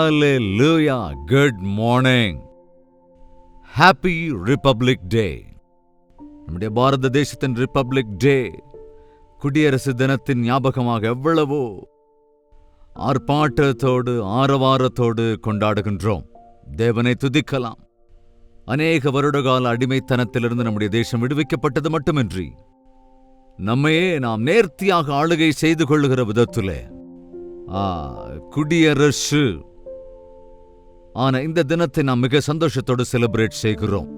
Hallelujah. Good morning. Happy Republic Day. நம்முடைய பாரத தேசத்தின் republic டே, குடியரசு தினத்தின் ஞாபகமாக எவ்வளவோ ஆர்ப்பாட்டத்தோடு ஆரவாரத்தோடு கொண்டாடுகின்றோம். தேவனை துதிக்கலாம். அநேக வருடகால அடிமைத்தனத்திலிருந்து நம்முடைய தேசம் விடுவிக்கப்பட்டது மட்டுமின்றி நம்மையே நாம் நேர்த்தியாக ஆளுகை செய்து கொள்ளுகிற விதத்திலே குடியரசு ஆன இந்த தினத்தை நாம் மிக சந்தோஷத்தோடு செலிப்ரேட் செய்கிறோம்.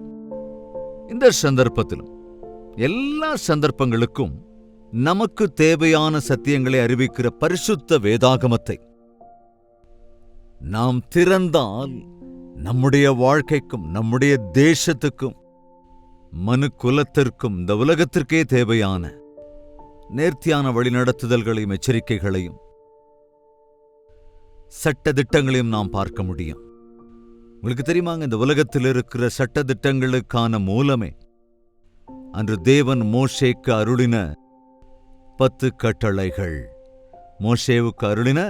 இந்த சந்தர்ப்பத்திலும் எல்லா சந்தர்ப்பங்களுக்கும் நமக்கு தேவையான சத்தியங்களை அறிவிக்கிற பரிசுத்த வேதாகமத்தை நாம் திறந்தால் நம்முடைய வாழ்க்கைக்கும் நம்முடைய தேசத்துக்கும் மனு குலத்திற்கும் இந்த உலகத்திற்கே தேவையான நேர்த்தியான வழிநடத்துதல்களையும் எச்சரிக்கைகளையும் சட்ட திட்டங்களையும் நாம் பார்க்க முடியும். உங்களுக்கு தெரியுமாங்க, இந்த உலகத்தில் இருக்கிற சட்ட திட்டங்களுக்கான மூலமே அன்று தேவன் மோசேக்கு அருளின 10 கட்டளைகள், மோசேவுக்கு அருளின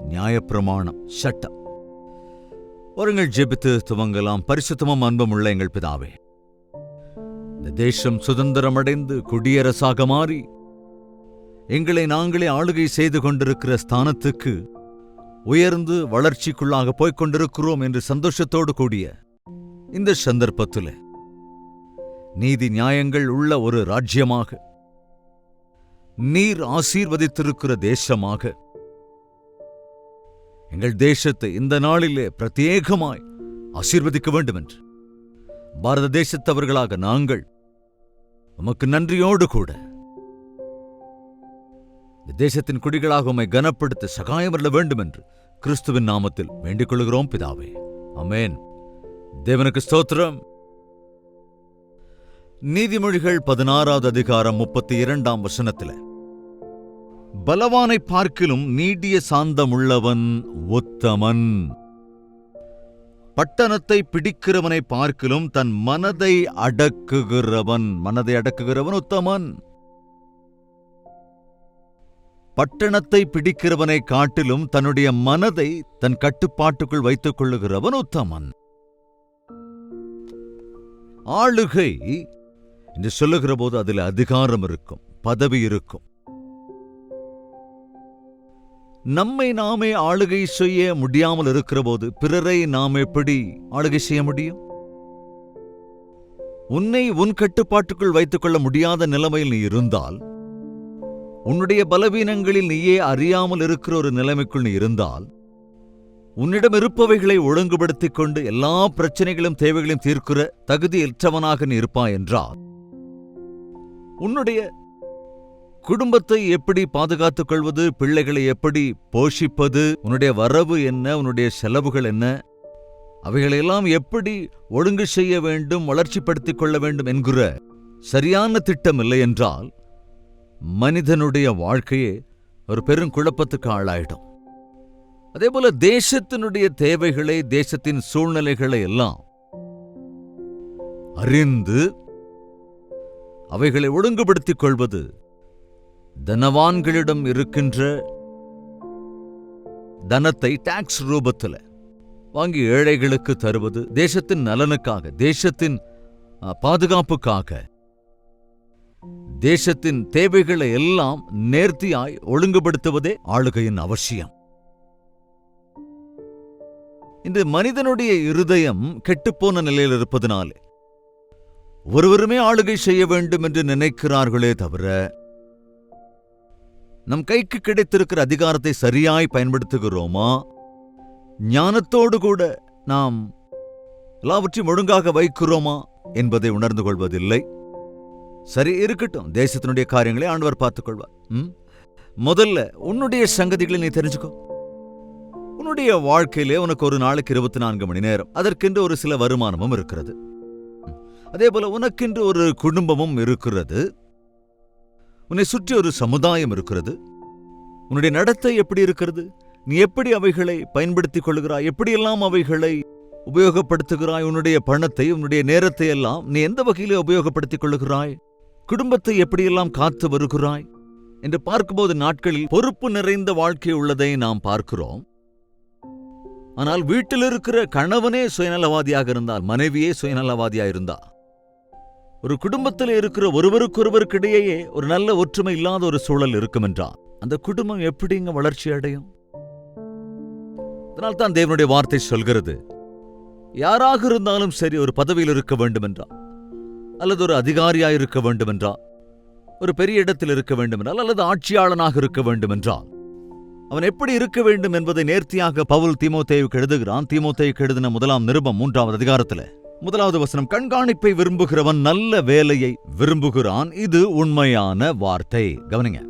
நியாயப்பிரமாணம், சட்டம். ஒருங்கள் ஜெபித்து துவங்கலாம். பரிசுத்தமும் அன்பும் உள்ள எங்கள் பிதாவே, இந்த தேசம் சுதந்திரமடைந்து குடியரசாக மாறி எங்களை நாங்களே ஆளுகை செய்து கொண்டிருக்கிற ஸ்தானத்துக்கு உயர்ந்து வளர்ச்சிக்குள்ளாக போய்க் கொண்டிருக்கிறோம் என்று சந்தோஷத்தோடு கூடிய இந்த சந்தர்ப்பத்தில் நீதி நியாயங்கள் உள்ள ஒரு ராஜ்யமாக, நீர் ஆசீர்வதித்திருக்கிற தேசமாக எங்கள் தேசத்தை இந்த நாளிலே பிரத்யேகமாய் ஆசீர்வதிக்க வேண்டும் என்று பாரத தேசத்தவர்களாக நாங்கள் உமக்கு நன்றியோடு கூட இந்த தேசத்தின் குடிகளாக உம்மை கனப்படுத்த சகாயம் வரல வேண்டும் என்று கிறிஸ்துவின் நாமத்தில் வேண்டிக் கொள்கிறோம் பிதாவே, ஆமென். தேவனுக்கு ஸ்தோத்திரம். நீதிமொழிகள் 16வது அதிகாரம் 32ஆம் வசனத்தில், பலவானை பார்க்கிலும் நீடிய சாந்தமுள்ளவன் உத்தமன், பட்டணத்தை பிடிக்கிறவனை பார்க்கிலும் தன் மனதை அடக்குகிறவன் உத்தமன். பட்டணத்தை பிடிக்கிறவனை காட்டிலும் தன்னுடைய மனதை தன் கட்டுப்பாட்டுக்குள் வைத்துக் கொள்ளுகிறவன் உத்தமன். ஆளுகை என்று சொல்லுகிற போது அதில் அதிகாரம் இருக்கும், பதவி இருக்கும். நம்மை நாமே ஆளுகை செய்ய முடியாமல் இருக்கிற போது பிறரை நாம் எப்படி ஆளுகை செய்ய முடியும்? உன்னை உன் கட்டுப்பாட்டுக்குள் வைத்துக் கொள்ள முடியாத நிலைமையில் நீ இருந்தால், உன்னுடைய பலவீனங்களில் நீயே அறியாமல் இருக்கிற ஒரு நிலைமைக்குள் நீ இருந்தால், உன்னிடம் இருப்பவைகளை ஒழுங்குபடுத்திக் கொண்டு எல்லா பிரச்சனைகளும் தேவைகளையும் தீர்க்கிற தகுதியற்றவனாக நீ இருப்பாய் என்றால், உன்னுடைய குடும்பத்தை எப்படி பாதுகாத்துக் கொள்வது, பிள்ளைகளை எப்படி போஷிப்பது, உன்னுடைய வரவு என்ன, உன்னுடைய செலவுகள் என்ன, அவைகளையெல்லாம் எப்படி ஒழுங்கு செய்ய வேண்டும், வளர்ச்சிப்படுத்திக் கொள்ள வேண்டும் என்கிற சரியான திட்டம் இல்லை என்றால் மனிதனுடைய வாழ்க்கையே ஒரு பெருங்குழப்பத்துக்கு ஆளாயிடும். அதேபோல தேசத்தினுடைய தேவைகளை, தேசத்தின் சூழ்நிலைகளை எல்லாம் அறிந்து அவைகளை ஒழுங்குபடுத்திக் கொள்வது, தனவான்களிடம் இருக்கின்ற தனத்தை டாக்ஸ் ரூபத்தில் வாங்கி ஏழைகளுக்கு தருவது, தேசத்தின் நலனுக்காக, தேசத்தின் பாதுகாப்புக்காக, தேசத்தின் தேவைகளை எல்லாம் நேர்த்தியாய் ஒழுங்குபடுத்துவதே ஆளுகையின் அவசியம். இன்று மனிதனுடைய இருதயம் கெட்டுப்போன நிலையில் இருப்பதனாலே ஒருவருமே ஆளுகை செய்ய வேண்டும் என்று நினைக்கிறார்களே தவிர, நம் கைக்கு கிடைத்திருக்கிற அதிகாரத்தை சரியாய் பயன்படுத்துகிறோமா, ஞானத்தோடு கூட நாம் எல்லாவற்றையும் ஒழுங்காக வைக்கிறோமா என்பதை உணர்ந்து கொள்வதில்லை. சரி, இருக்கட்டும், தேசத்தினுடைய காரியங்களை ஆண்டவர் பார்த்துக் கொள்வார். முதல்ல உன்னுடைய சங்கதிகளை நீ தெரிஞ்சுக்கோ. உன்னுடைய வாழ்க்கையிலே உனக்கு ஒரு நாளைக்கு 24 மணி நேரம், அதற்கென்று ஒரு சில வருமானமும் இருக்கிறது. அதே போல உனக்கென்று ஒரு குடும்பமும் இருக்கிறது, உன்னை சுற்றி ஒரு சமுதாயம் இருக்கிறது. உன்னுடைய நடத்தை எப்படி இருக்கிறது? நீ எப்படி அவைகளை பயன்படுத்திக் கொள்கிறாய்? எப்படியெல்லாம் அவைகளை உபயோகப்படுத்துகிறாய்? உன்னுடைய பணத்தை, உன்னுடைய நேரத்தை எல்லாம் நீ எந்த வகையிலே உபயோகப்படுத்திக் கொள்ளுகிறாய்? குடும்பத்தை எப்படியெல்லாம் காத்து வருகிறாய் என்று பார்க்கும்போது நாட்களில் பொறுப்பு நிறைந்த வாழ்க்கை உள்ளதை நாம் பார்க்கிறோம். ஆனால் வீட்டில் இருக்கிற கணவனே சுயநலவாதியாக இருந்தால், மனைவியே சுயநலவாதியாக இருந்தா, ஒரு குடும்பத்தில் இருக்கிற ஒருவருக்கொருவருக்கிடையே ஒரு நல்ல ஒற்றுமை இல்லாத ஒரு சூழல் இருக்கும் என்றால் அந்த குடும்பம் எப்படிங்க வளர்ச்சி அடையும்? அதனால்தான் தேவனுடைய வார்த்தை சொல்கிறது, யாராக இருந்தாலும் சரி, ஒரு பதவியில் இருக்க வேண்டும் என்றால், அல்லது ஒரு அதிகாரியாக இருக்க வேண்டும் என்றால், ஒரு பெரிய இடத்தில் இருக்க வேண்டும் என்றால், அல்லது ஆட்சியாளனாக இருக்க வேண்டும் என்றால், அவன் எப்படி இருக்க வேண்டும் என்பதை நேர்த்தியாக பவுல் தீமோத்தேயுவுக்கு எழுதுகிறான். தீமோத்தேயுவுக்கு எழுதின 1 நிருபம் 3 அதிகாரத்தில் 1 வசனம், கண்காணிப்பை விரும்புகிறவன் நல்ல வேலையை விரும்புகிறான், இது உண்மையான வார்த்தை. கவனிங்க,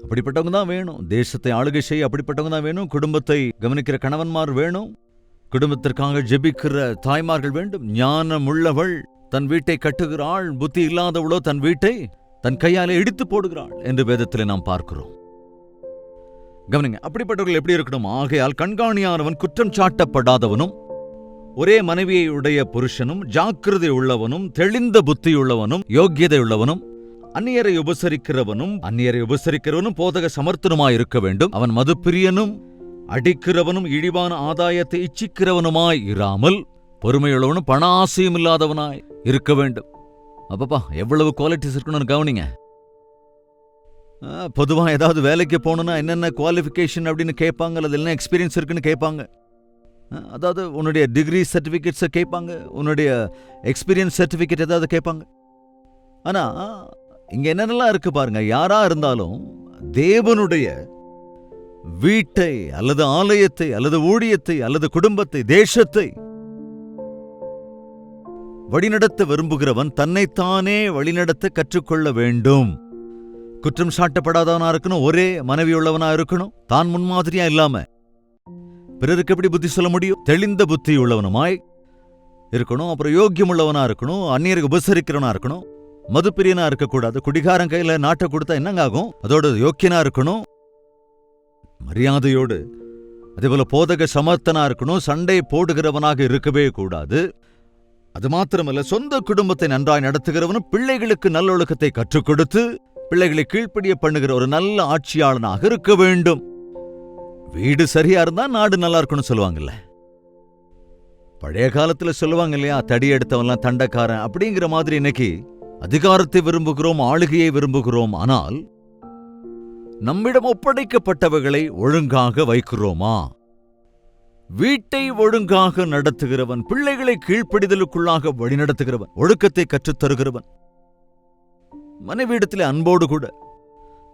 அப்படிப்பட்டவங்க தான் வேணும். தேசத்தை ஆளுகை செய்ய அப்படிப்பட்டவங்க தான் வேணும். குடும்பத்தை கவனிக்கிற கணவன்மார் வேணும். குடும்பத்திற்காக ஜெபிக்கிற தாய்மார்கள் வேண்டும். ஞானம் உள்ளவள் தன் வீட்டை கட்டுகிறாள், புத்தி இல்லாதவளோ தன் வீட்டை தன் கையாலே இடித்து போடுகிறாள் என்று வேதத்திலே நாம் பார்க்கிறோம். கவனிங்க, அப்படிப்பட்டவர்கள் எப்படி இருக்கணும்? ஆகையால் கண்காணியானவன் குற்றம் சாட்டப்படாதவனும், ஒரே மனைவியை உடைய புருஷனும், ஜாக்கிரதை உள்ளவனும், தெளிந்த புத்தியுள்ளவனும், யோக்கியதை உள்ளவனும், அந்நியரை உபசரிக்கிறவனும் போதக சமர்த்தனுமாயிருக்க வேண்டும். அவன் மதுப்பிரியனும் அடிக்கிறவனும் இழிவான ஆதாயத்தை இச்சிக்கிறவனுமாய் இராமல் பொறுமையுள்ளவனும் பண ஆசையும் இல்லாதவனாய் இருக்க வேண்டும். அப்பப்பா, எவ்வளவு குவாலிட்டிஸ் இருக்கணும்னு கவனிங்க. பொதுவா ஏதாவது வேலைக்கு போகணும்னா என்னென்ன குவாலிஃபிகேஷன் அப்படின்னு கேட்பாங்க, அல்லது என்ன எக்ஸ்பீரியன்ஸ் இருக்குன்னு கேட்பாங்க. அதாவது உன்னுடைய டிகிரி சர்டிஃபிகேட்ஸை கேட்பாங்க, உன்னுடைய எக்ஸ்பீரியன்ஸ் சர்டிஃபிகேட் ஏதாவது கேட்பாங்க. ஆனா இங்க என்னென்னலாம் இருக்கு பாருங்க. யாரா இருந்தாலும் தேவனுடைய வீட்டை அல்லது ஆலயத்தை அல்லது ஊழியத்தை அல்லது குடும்பத்தை, தேசத்தை வழிநடத்த விரும்புகிறவன் தன்னைத்தானே வழிநடத்த கற்றுக்கொள்ள வேண்டும். குற்றம் சாட்டப்படாதவனா இருக்கணும், ஒரே மனைவி உள்ளவனா இருக்கணும், தான் முன்மாதிரியா இல்லாம பிறருக்கு எப்படி புத்தி சொல்ல முடியும்? தெளிந்த புத்தி உள்ளவனுமாய் இருக்கணும். அப்புறம் யோக்கியம் உள்ளவனா இருக்கணும், அந்நியருக்கு உபசரிக்கிறவனா இருக்கணும், மதுப்பிரியனா இருக்கக்கூடாது. குடிகாரன் கையில நாட்டை கொடுத்தா என்னங்க ஆகும்? அதோட யோக்கியனா இருக்கணும், மரியாதையோடு. அதேபோல போதக சமர்த்தனா இருக்கணும், சண்டை போடுகிறவனாக இருக்கவே கூடாது. அது மாத்திரமல்ல, சொந்த குடும்பத்தை நன்றாய் நடத்துகிறவனும் பிள்ளைகளுக்கு நல்லொழுக்கத்தை கற்றுக் கொடுத்து பிள்ளைகளை கீழ்ப்படிய பண்ணுகிற ஒரு நல்ல ஆட்சியாளனாக இருக்க வேண்டும். வீடு சரியா இருந்தா நாடு நல்லா இருக்கணும் சொல்லுவாங்கல்ல. பழைய காலத்துல சொல்லுவாங்க இல்லையா, தடி எடுத்தவன்லாம் தண்டக்காரன் அப்படிங்கிற மாதிரி. இன்னைக்கு அதிகாரத்தை விரும்புகிறோம், ஆளுகையை விரும்புகிறோம். ஆனால் நம்மிடம் ஒப்படைக்கப்பட்டவைகளை ஒழுங்காக வைக்கிறோமா? வீட்டை ஒழுங்காக நடத்துகிறவன், பிள்ளைகளை கீழ்ப்படிதலுக்குள்ளாக வழிநடத்துகிறவன், ஒழுக்கத்தை கற்றுத்தருகிறவன், மனைவியிடத்திலே அன்போடு கூட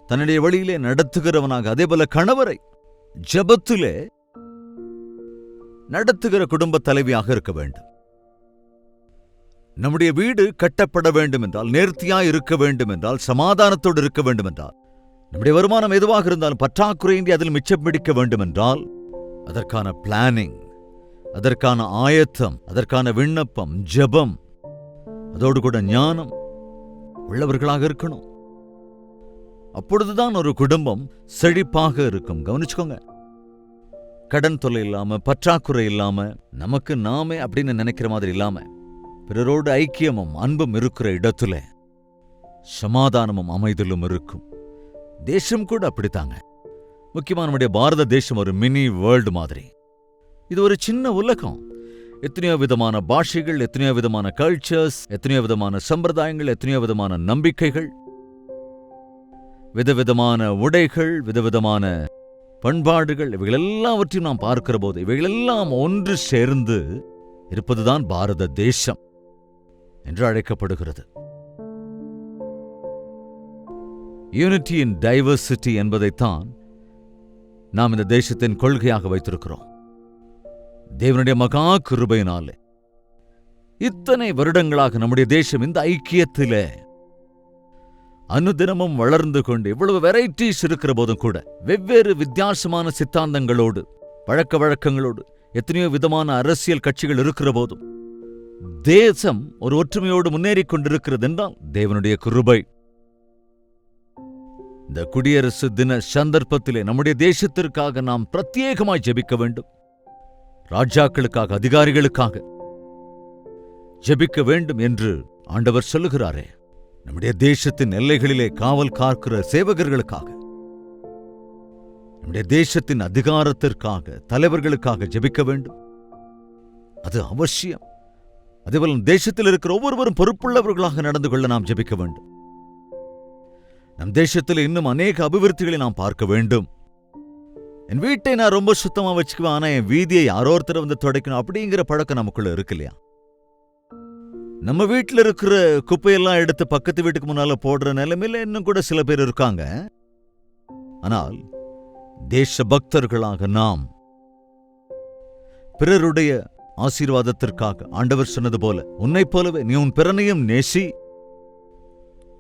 தன்னுடைய வழியிலே நடத்துகிறவனாக, அதேபோல கணவரை ஜெபத்திலே நடத்துகிற குடும்ப தலைவியாக இருக்க வேண்டும். நம்முடைய வீடு கட்டப்பட வேண்டும் என்றால், நேர்த்தியாய் இருக்க வேண்டும் என்றால், சமாதானத்தோடு இருக்க வேண்டும் என்றால், நம்முடைய வருமானம் எதுவாக இருந்தாலும் பற்றாக்குறையின்றி அதில் மிச்சம் பிடிக்க வேண்டும் என்றால், அதற்கான பிளானிங், அதற்கான ஆயத்தம், அதற்கான விண்ணப்பம், ஜெபம், அதோடு கூட ஞானம் உள்ளவர்களாக இருக்கணும். அப்பொழுதுதான் ஒரு குடும்பம் செழிப்பாக இருக்கும். கவனிச்சுக்கோங்க, கடன் தொல்லை இல்லாம, பற்றாக்குறை இல்லாம, நமக்கு நாமே அப்படின்னு நினைக்கிற மாதிரி இல்லாம, பிறரோடு ஐக்கியமும் அன்பும் இருக்கிற இடத்துல சமாதானமும் அமைதலும் இருக்கும். தேசம் கூட அப்படித்தாங்க. முக்கியமா நம்முடைய பாரத தேசம் ஒரு மினி வேர்ல்டு மாதிரி. இது ஒரு சின்ன உலகம். எத்தனையோ விதமான பாஷைகள், எத்தனையோ விதமான கல்ச்சர்ஸ், எத்தனையோ விதமான சம்பிரதாயங்கள், எத்தனையோ விதமான நம்பிக்கைகள், விதவிதமான உடைகள், விதவிதமான பண்பாடுகள், இவைகள் எல்லாவற்றையும் நாம் பார்க்கிற போது இவைகளெல்லாம் ஒன்று சேர்ந்து இருப்பதுதான் பாரத தேசம் என்று அழைக்கப்படுகிறது. யூனிட்டி இன் டைவர்சிட்டி என்பதைத்தான் நாம் இந்த தேசத்தின் கொள்கையாக வைத்திருக்கிறோம். தேவனுடைய மகா கிருபையினாலே இத்தனை வருடங்களாக நம்முடைய தேசம் இந்த ஐக்கியத்திலே அனுதினமும் வளர்ந்து கொண்டு, இவ்வளவு வெரைட்டிஸ் இருக்கிற போதும் கூட, வெவ்வேறு வித்தியாசமான சித்தாந்தங்களோடு, பழக்க வழக்கங்களோடு, எத்தனையோ விதமான அரசியல் கட்சிகள் இருக்கிற போதும் தேசம் ஒரு ஒற்றுமையோடு முன்னேறிக் கொண்டிருக்கிறது என்றால் தேவனுடைய கிருபை. இந்த குடியரசு தின சந்தர்ப்பத்திலே நம்முடைய தேசத்திற்காக நாம் பிரத்யேகமாய் ஜெபிக்க வேண்டும். ராஜாக்களுக்காக, அதிகாரிகளுக்காக ஜெபிக்க வேண்டும் என்று ஆண்டவர் சொல்லுகிறாரே. நம்முடைய தேசத்தின் எல்லைகளிலே காவல் காக்கிற சேவகர்களுக்காக, நம்முடைய தேசத்தின் அதிகாரத்திற்காக, தலைவர்களுக்காக ஜெபிக்க வேண்டும். அது அவசியம். அதேபோல் தேசத்தில் இருக்கிற ஒவ்வொருவரும் பொறுப்புள்ளவர்களாக நடந்து கொள்ள நாம் ஜெபிக்க வேண்டும். நம் தேசத்தில் இன்னும் அநேக அபிவிருத்திகளை நாம் பார்க்க வேண்டும். என் வீட்டை நான் ரொம்ப சுத்தமா வச்சுக்குவேன், ஆனா என் வீதியை யாரோ ஒருத்தர் வந்து துடைக்கணும் அப்படிங்கிற பழக்கம் நமக்குள்ள இருக்கு இல்லையா? நம்ம வீட்டில் இருக்கிற குப்பையெல்லாம் எடுத்து பக்கத்து வீட்டுக்கு முன்னால போடுற நிலைமையில இன்னும் கூட சில பேர் இருக்காங்க. ஆனால் தேச பக்தர்களாக நாம் பிறருடைய ஆசீர்வாதத்திற்காக ஆண்டவர் சொன்னது போல, உன்னை போலவே நீ உன் பிறனையும் நேசி,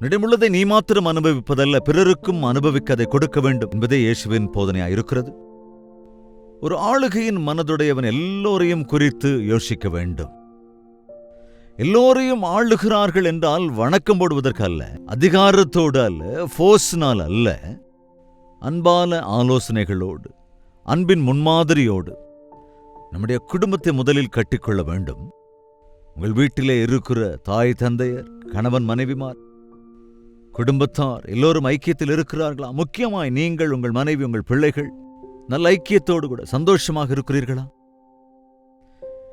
நிடமுள்ளதை நீ மாத்திரம் அனுபவிப்பதல்ல, பிறருக்கும் அனுபவிக்க அதை கொடுக்க வேண்டும் என்பதே இயேசுவின் போதனையாயிருக்கிறது. ஒரு ஆளுகையின் மனதுடையவன் எல்லோரையும் குறித்து யோசிக்க வேண்டும். எல்லோரையும் ஆளுகிறார்கள் என்றால் வணக்கம் போடுவதற்கு அல்ல, அதிகாரத்தோடு அல்ல, ஃபோர்ஸ்னால் அல்ல, அன்பான ஆலோசனைகளோடு, அன்பின் முன்மாதிரியோடு நம்முடைய குடும்பத்தை முதலில் கட்டிக்கொள்ள வேண்டும். உங்கள் வீட்டிலே இருக்கிற தாய் தந்தையர், கணவன் மனைவிமார், குடும்பத்தார் எல்லோரும் ஐக்கியத்தில் இருக்கிறார்களா? முக்கியமாய் நீங்கள், உங்கள் மனைவி, உங்கள் பிள்ளைகள் நல்ல ஐக்கியத்தோடு கூட சந்தோஷமாக இருக்கிறீர்களா?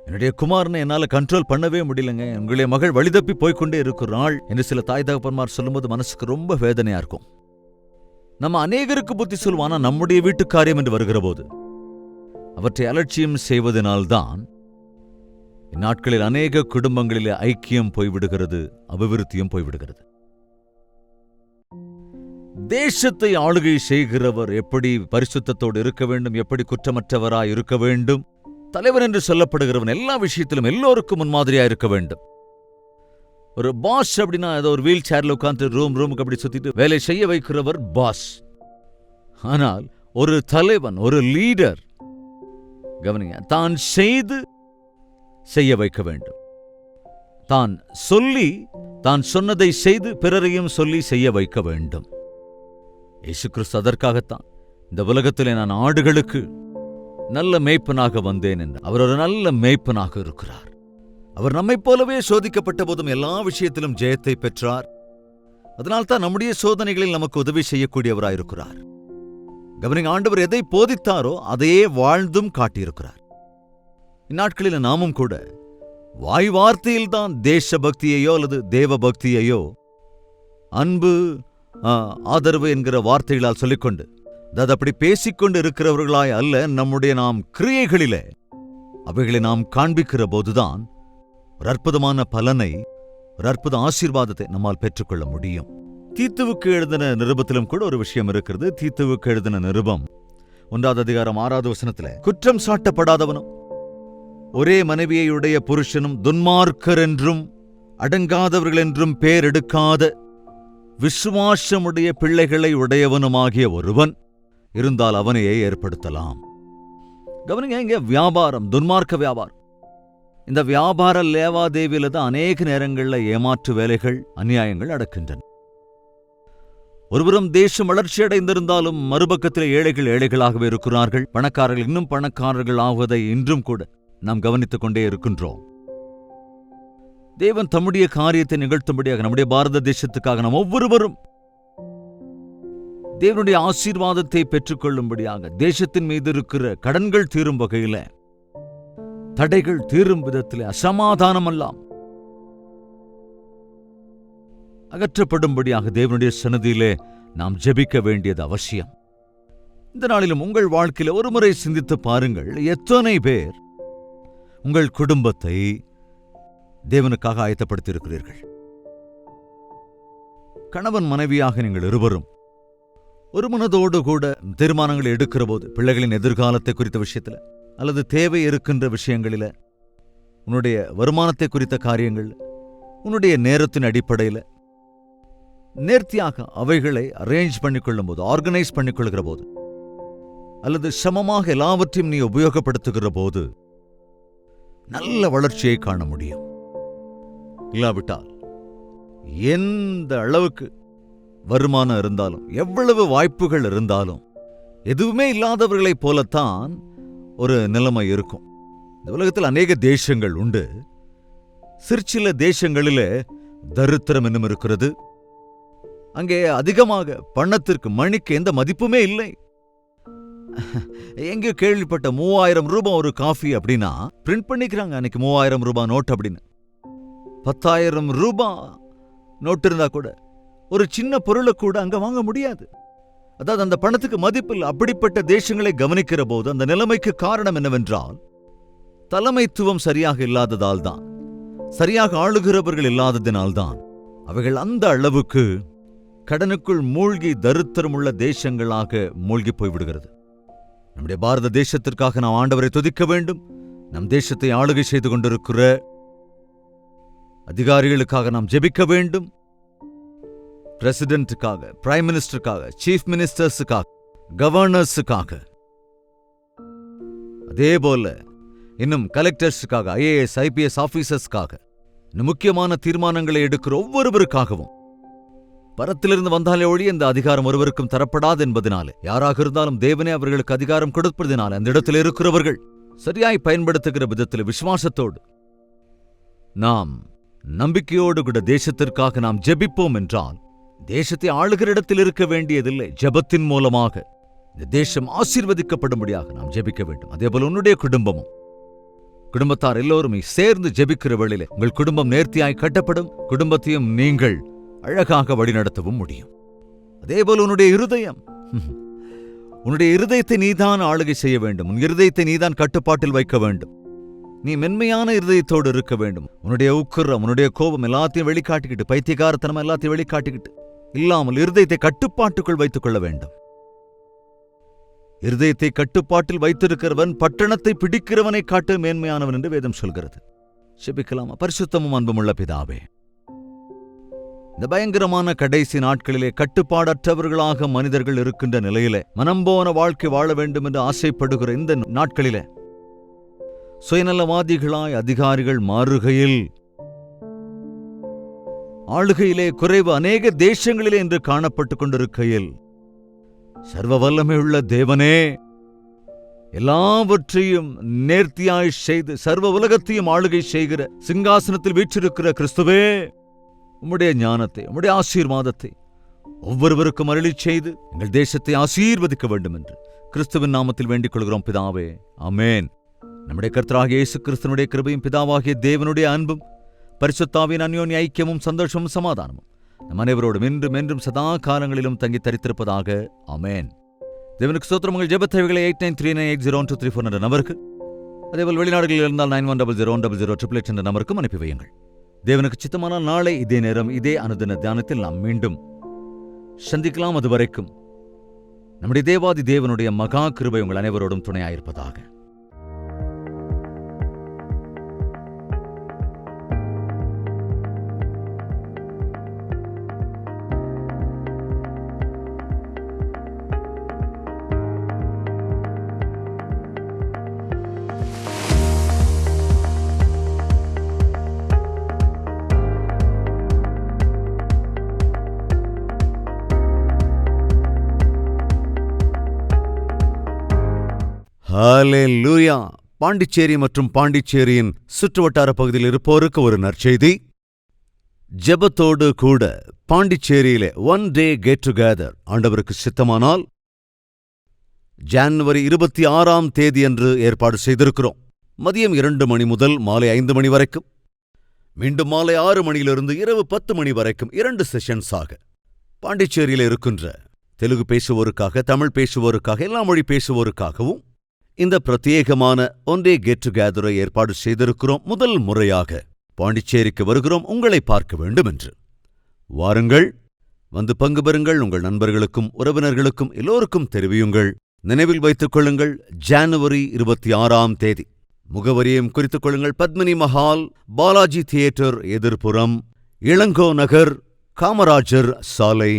என்னுடைய குமாரனை என்னால் கண்ட்ரோல் பண்ணவே முடியலங்க, உங்களுடைய மகள் வழிதப்பி போய்கொண்டே இருக்கிறாள் என்று சில தாய் தகப்பன்மார் சொல்லும்போது மனசுக்கு ரொம்ப வேதனையா இருக்கும். நம்ம அநேகருக்கு புத்தி சொல்வானா நம்முடைய வீட்டு காரியம் என்று வருகிற போது அவற்றை அலட்சியம் செய்வதனால்தான் இந்நாட்களில் அநேக குடும்பங்களிலே ஐக்கியம் போய்விடுகிறது, அபிவிருத்தியும் போய்விடுகிறது. தேசத்தை ஆளுகை செய்கிறவர் எப்படி பரிசுத்தத்தோடு இருக்க வேண்டும், எப்படி குற்றமற்றவராய் இருக்க வேண்டும், தலைவர் என்று சொல்லப்படுகிறவன் எல்லா விஷயத்திலும் எல்லோருக்கும் முன்மாதிரியா இருக்க வேண்டும். ஒரு பாஸ் அப்படின்னா ஏதோ ஒரு வீல் சேர்ல உட்கார்ந்து ரூமுக்கு அப்படி சுத்திட்டு வேலை செய்ய வைக்கிறவர் பாஸ். ஆனால் ஒரு தலைவன், ஒரு லீடர், கவனிங்க, தான் செய்து செய்ய வைக்க வேண்டும். தான் சொல்லி, தான் சொன்னதை செய்து பிறரையும் சொல்லி செய்ய வைக்க வேண்டும். இயேசு கிறிஸ்து அதற்காகத்தான் இந்த உலகத்திலே நான் ஆடுகளுக்கு நல்ல மேய்ப்பனாக வந்தேன் என்று. அவர் ஒரு நல்ல மேய்ப்பனாக இருக்கிறார். அவர் நம்மைப் போலவே சோதிக்கப்பட்ட போதும் எல்லா விஷயத்திலும் ஜெயத்தை பெற்றார். அதனால்தான் நம்முடைய சோதனைகளில் நமக்கு உதவி செய்யக்கூடியவராயிருக்கிறார். கவனிங்க, ஆண்டவர் எதை போதித்தாரோ அதையே வாழ்ந்தும் காட்டியிருக்கிறார். இந்நாட்களில் நாமும் கூட வாய் வார்த்தையில்தான் தேச பக்தியையோ அல்லது தேவ பக்தியையோ அன்பு, ஆதரவு என்கிற வார்த்தைகளால் சொல்லிக்கொண்டு, அது அப்படி பேசிக்கொண்டு இருக்கிறவர்களாய் அல்ல, நம்முடைய நாம் கிரியைகளிலே அவைகளை நாம் காண்பிக்கிற போதுதான் ஒரு அற்புதமான பலனை, ஒரு அற்புத ஆசீர்வாதத்தை நம்மால் பெற்றுக்கொள்ள முடியும். தீத்துவுக்கு எழுதின நிருபத்திலும் கூட ஒரு விஷயம் இருக்கிறது. தீத்துவுக்கு எழுதின நிருபம் 1 அதிகாரம் 6 வசனத்துல, குற்றம் சாட்டப்படாதவனும் ஒரே மனைவியுடைய புருஷனும் துன்மார்க்கர் என்றும் அடங்காதவர்கள் என்றும் பேர் எடுக்காத விசுவாசமுடைய பிள்ளைகளை உடையவனுமாகிய ஒருவன் இருந்தால் அவனையே ஏற்படுத்தலாம். கவனிங்க, இங்க வியாபாரம், துன்மார்க்க வியாபாரம். இந்த வியாபார லேவாதேவியில தான் அநேக நேரங்களில் ஏமாற்று வேலைகள், அநியாயங்கள் நடக்கின்றன. ஒருபுறம் தேசம் வளர்ச்சி அடைந்திருந்தாலும் மறுபக்கத்தில் ஏழைகள் ஏழைகளாகவே இருக்கிறார்கள். பணக்காரர்கள் இன்னும் பணக்காரர்கள் ஆவதை இன்றும் கூட நாம் கவனித்துக் கொண்டே இருக்கின்றோம். தேவன் தம்முடைய காரியத்தை நிகழ்த்தும்படியாக நம்முடைய பாரத தேசத்துக்காக நாம் ஒவ்வொருவரும் தேவனுடைய ஆசீர்வாதத்தை பெற்றுக்கொள்ளும்படியாக, தேசத்தின் மீது இருக்கிற கடன்கள் தீரும் வகையில, தடைகள் தீரும் விதத்தில், அசமாதானமெல்லாம் அகற்றப்படும்படியாக தேவனுடைய சன்னதியிலே நாம் ஜெபிக்க வேண்டியது அவசியம். இந்த நாளிலும் உங்கள் வாழ்க்கையில ஒரு முறை சிந்தித்து பாருங்கள், எத்தனை பேர் உங்கள் குடும்பத்தை தேவனுக்காக ஆயத்தப்படுத்தியிருக்கிறீர்கள்? கணவன் மனைவியாக நீங்கள் இருவரும் ஒரு மனதோடு கூட தீர்மானங்களை எடுக்கிற போது, பிள்ளைகளின் எதிர்காலத்தை குறித்த விஷயத்தில் அல்லது தேவை இருக்கின்ற விஷயங்களில், உன்னுடைய வருமானத்தை குறித்த காரியங்கள், உன்னுடைய நேரத்தின் அடிப்படையில் நேர்த்தியாக அவைகளை அரேஞ்ச் பண்ணிக்கொள்ளும் போது, ஆர்கனைஸ் பண்ணிக்கொள்கிற போது, அல்லது சமமாக எல்லாவற்றையும் நீ உபயோகப்படுத்துகிற போது நல்ல வளர்ச்சியை காண முடியும். இல்லாவிட்டால் எந்த அளவுக்கு வருமானம் இருந்தாலும், எவ்வளவு வாய்ப்புகள் இருந்தாலும், எதுவுமே இல்லாதவர்களைப் போலத்தான் ஒரு நிலைமை இருக்கும். இந்த உலகத்தில் அநேக தேசங்கள் உண்டு. சிற்சில தேசங்களிலே தரித்திரம் என்னும் இருக்கிறது. அங்கே அதிகமாக பணத்திற்கு, மணிக்கு எந்த மதிப்புமே இல்லை. எங்கேயோ கேள்விப்பட்ட 3000 ரூபாய் ஒரு காஃபி அப்படின்னா பிரிண்ட் பண்ணிக்கிறாங்க அன்னைக்கு 3000 ரூபாய் நோட் அப்படின்னு. 10,000 ரூபாய் நோட்டு இருந்தா கூட ஒரு சின்ன பொருளை கூட அங்க வாங்க முடியாது. அதாவது அந்த பணத்துக்கு மதிப்பில். அப்படிப்பட்ட தேசங்களை கவனிக்கிற போது அந்த நிலைமைக்கு காரணம் என்னவென்றால் தலைமைத்துவம் சரியாக இல்லாததால் தான், சரியாக ஆளுகிறவர்கள் இல்லாததினால்தான் அவைகள் அந்த அளவுக்கு கடனுக்குள் மூழ்கி தரித்திரமுள்ள தேசங்களாக மூழ்கி போய்விடுகிறது. நம்முடைய பாரத தேசத்திற்காக நாம் ஆண்டவரை துதிக்க வேண்டும். நம் தேசத்தை ஆளுகை செய்து கொண்டிருக்கிற அதிகாரிகளுக்காக நாம் ஜெபிக்க வேண்டும். பிரசிடென்ட்டுக்காக, பிரைம் மினிஸ்டருக்காக, சீஃப் மினிஸ்டர்ஸுக்காக, கவர்னர்ஸுக்காக, அதே போல இன்னும் கலெக்டர்ஸுக்காக, IAS IPS ஆபீசர்ஸ்க்காக, இன்னும் முக்கியமான தீர்மானங்களை எடுக்கிற ஒவ்வொருவருக்காகவும் பரத்திலிருந்து வந்தாலே ஒழிய இந்த அதிகாரம் ஒருவருக்கும் தரப்படாது என்பதனாலே, யாராக இருந்தாலும் தேவனே அவர்களுக்கு அதிகாரம் கொடுப்பதினாலே அந்த இடத்தில் இருக்கிறவர்கள் சரியாய் பயன்படுத்துகிற விதத்தில் விசுவாசத்தோடு நாம் நம்பிக்கையோடு கூட தேசத்திற்காக நாம் ஜெபிப்போம் என்றால், தேசத்தை ஆளுகிற இடத்தில் இருக்க வேண்டியதில்லை. ஜெபத்தின் மூலமாக இந்த தேசம் ஆசீர்வதிக்கப்படும்படியாக நாம் ஜெபிக்க வேண்டும். அதேபோல உன்னுடைய குடும்பமும், குடும்பத்தார் எல்லோருமே சேர்ந்து ஜெபிக்கிற வேளையிலே உங்கள் குடும்பம் நேர்த்தியாய் கட்டப்படும். குடும்பத்தையும் நீங்கள் அழகாக வழிநடத்தவும் முடியும். அதேபோல உன்னுடைய இருதயம், உன்னுடைய இருதயத்தை நீதான் ஆளுகை செய்ய வேண்டும். உன் இருதயத்தை நீதான் கட்டுப்பாட்டில் வைக்க வேண்டும். நீ மென்மையான இருதயத்தோடு இருக்க வேண்டும். உன்னுடைய உக்கிரம், உன்னுடைய கோபம் எல்லாத்தையும் வெளிக்காட்டிக்கிட்டு, பைத்தியக்காரத்தனம் எல்லாத்தையும் வெளிக்காட்டிக்கிட்டு இல்லாமல் இருதயத்தை கட்டுப்பாட்டுக்குள் வைத்துக் கொள்ள வேண்டும். இருதயத்தை கட்டுப்பாட்டில் வைத்திருக்கிறவன் பட்டணத்தை பிடிக்கிறவனை காட்டு மேன்மையானவன் என்று வேதம் சொல்கிறது. செபிக்கலாமா? பரிசுத்தமும் அன்புமுள்ள பிதாவே, இந்த பயங்கரமான கடைசி நாட்களிலே கட்டுப்பாடற்றவர்களாக மனிதர்கள் இருக்கின்ற நிலையிலே மனம்போன வாழ்க்கை வாழ வேண்டும் என்று ஆசைப்படுகிற இந்த நாட்களிலே சுயநலவாதிகளாய் அதிகாரிகள் மாறுகையில், ஆளுகையிலே குறைவு அநேக தேசங்களிலே என்று காணப்பட்டுக் கொண்டிருக்கையில், சர்வ வல்லமையுள்ள தேவனே, எல்லாவற்றையும் நேர்த்தியாய் செய்து சர்வ உலகத்தையும் ஆளுகை செய்கிற சிங்காசனத்தில் வீற்றிருக்கிற கிறிஸ்துவே, உம்முடைய ஞானத்தை, உம்முடைய ஆசீர்வாதத்தை ஒவ்வொருவருக்கும் அருளிச் செய்து எங்கள் தேசத்தை ஆசீர்வதிக்க வேண்டும் என்று கிறிஸ்துவின் நாமத்தில் வேண்டிக் கொள்கிறோம் பிதாவே, ஆமென். நம்முடைய கர்த்தராகிய இயேசு கிறிஸ்துவினுடைய கிருபையும் பிதாவாகிய தேவனுடைய அன்பும் பரிசுத்தாவின் அந்யோன்ய ஐக்கியமும் சந்தோஷமும் சமாதானமும் நம் அனைவரோடும் இன்றும் என்றும் சதா காலங்களிலும் தங்கி தரித்திருப்பதாக, ஆமென். தேவனுக்கு ஸ்தோத்திரம். உங்கள் ஜெப தேவைகளை 8939801234 என்ற நம்பருக்கு, அதேபோல் வெளிநாடுகளில் இருந்தால் 9100000088 என்ற நம்பருக்கும் அனுப்பி வையுங்கள். தேவனுக்கு சித்தமானால் நாளை இதே நேரம் இதே அனுதின தியானத்தில் நாம் மீண்டும் சந்திக்கலாம். அதுவரைக்கும் நம்முடைய தேவாதி தேவனுடைய மகா கிருபை உங்கள் அனைவரோடும் துணையாயிருப்பதாக. ஹல்லேலூயா. பாண்டிச்சேரி மற்றும் பாண்டிச்சேரியின் சுற்றுவட்டார பகுதியில் இருப்போருக்கு ஒரு நற்செய்தி. ஜெபத்தோடு கூட பாண்டிச்சேரியிலே ஒன் டே கெட் டுகெதர் ஆண்டவருக்கு சித்தமானால் ஜனவரி 26ஆம் தேதியன்று ஏற்பாடு செய்திருக்கிறோம். மதியம் 2 மணி முதல் மாலை 5 மணி வரைக்கும், மீண்டும் மாலை 6 மணியிலிருந்து இரவு 10 மணி வரைக்கும் 2 செஷன்ஸாக பாண்டிச்சேரியில் இருக்கின்ற தெலுங்கு பேசுவோருக்காக, தமிழ் பேசுவோருக்காக, எல்லா மொழி பேசுவோருக்காகவும் இந்த பிரத்யேகமான ஒன் டே கெட் டுகெதரை ஏற்பாடு செய்திருக்கிறோம். முதல் முறையாக பாண்டிச்சேரிக்கு வருகிறோம் உங்களை பார்க்க வேண்டும் என்று. வாருங்கள், வந்து பங்கு பெறுங்கள். உங்கள் நண்பர்களுக்கும் உறவினர்களுக்கும் எல்லோருக்கும் தெரிவியுங்கள். நினைவில் வைத்துக் கொள்ளுங்கள், ஜனவரி 26ஆம் தேதி. முகவரியும் குறித்துக் கொள்ளுங்கள். பத்மினி மஹால், பாலாஜி தியேட்டர் எதிர்ப்புறம், இளங்கோ நகர், காமராஜர் சாலை,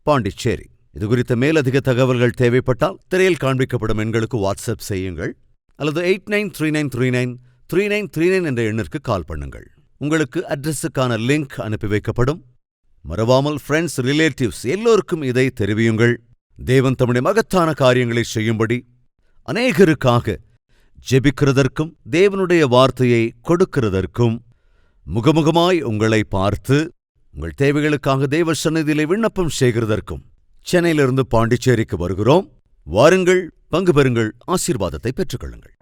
பாண்டிச்சேரி. இது குறித்த மேலதிக தகவல்கள் தேவைப்பட்டால் திரையில் காண்பிக்கப்படும் எண்களுக்கு வாட்ஸ்அப் செய்யுங்கள், அல்லது 8939393939 என்ற எண்ணிற்கு கால் பண்ணுங்கள். உங்களுக்கு அட்ரஸுக்கான லிங்க் அனுப்பி வைக்கப்படும். மறவாமல் ஃப்ரெண்ட்ஸ், ரிலேட்டிவ்ஸ் எல்லோருக்கும் இதை தெரிவியுங்கள். தேவன் தம்முடைய மகத்தான காரியங்களை செய்யும்படி அநேகருக்காக ஜெபிக்கிறதற்கும் தேவனுடைய வார்த்தையை கொடுக்கிறதற்கும் முகமுகமாய் உங்களை பார்த்து உங்கள் தேவைகளுக்காக தேவ சந்நிதியிலே விண்ணப்பம் செய்கிறதற்கும் சென்னையிலிருந்து பாண்டிச்சேரிக்கு வருகிறோம். வாருங்கள், பங்கு பெறுங்கள், ஆசீர்வாதத்தை பெற்றுக்கொள்ளுங்கள்.